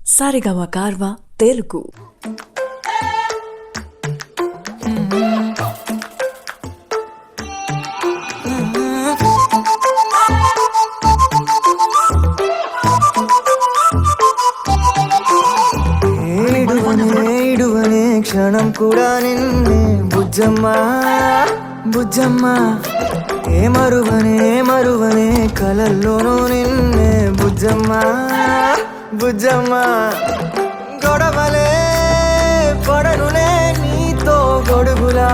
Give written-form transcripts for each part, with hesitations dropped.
సారెగమ కార్వా తెలుగు. ఇడువనే క్షణం కూడా నిన్నే బుజ్జమ్మా బుజ్జమ్మా ఏ మరువనే కలల్లోనూ నిన్నే బుజ్జమ్మా బుజ్జమ్మా గొడవలే పడనులే నీతో గొడుగులా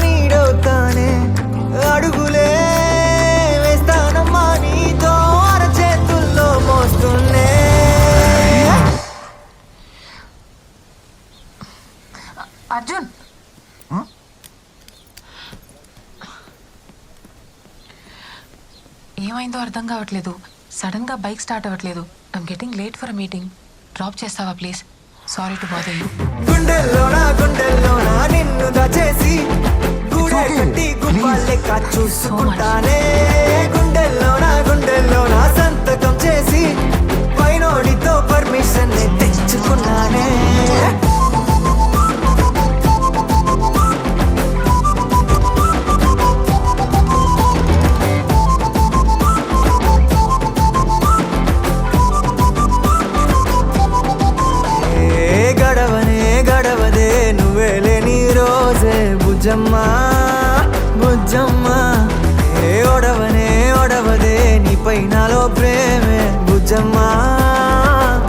నీడవుతానే అడుగులే వేస్తానమ్మా నీతో అరచేతుల్లో మోస్తున్నే. అర్జున్ ఏమైందో అర్థం కావట్లేదు. సడన్ గా బైక్ స్టార్ట్ అవ్వట్లేదు. I'm getting late for meeting. Drop చేస్తావా please? Sorry to bother you. గుండెల్లోనా నిన్ను దాచేసి గూడే కట్టి గుప్పాలెక్క చూసుకుంటానే. గుండెల్లోనా సంతకం చేసి పైనోడితో పర్మిషన్ తెచ్చుకున్నానే. గడవదే నువ్వే లేని రోజే బుజ్జమ్మా బుజ్జమ్మా ఏ ఒడవదే నీపై నాలో ప్రేమే బుజ్జమ్మా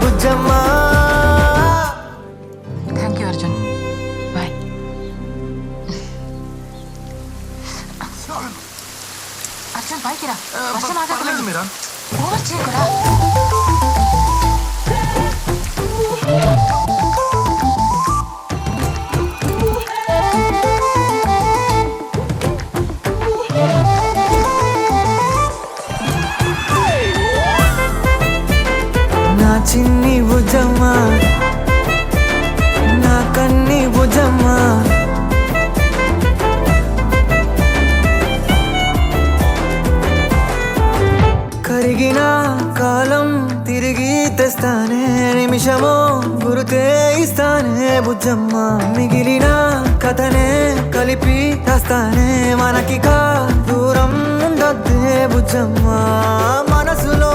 బుజ్జమ్మా. Thank you Arjun. Bye. Arjun bike రా. వర్షం ఆగట్లేదు. ఓవర్ చేయకురా. నా చిన్ని బుజ్జమ్మా నా కన్ని బుజ్జమ్మా కరిగిన కాలం తిరిగి తెస్తానే. నిమిషమో గురుతే ఇస్తానే బుజ్జమ్మా. మిగిలిన కథనే కలిపి రాస్తానే. మనకిక దూరం ఉండొద్దే బుజ్జమ్మా. మనసులో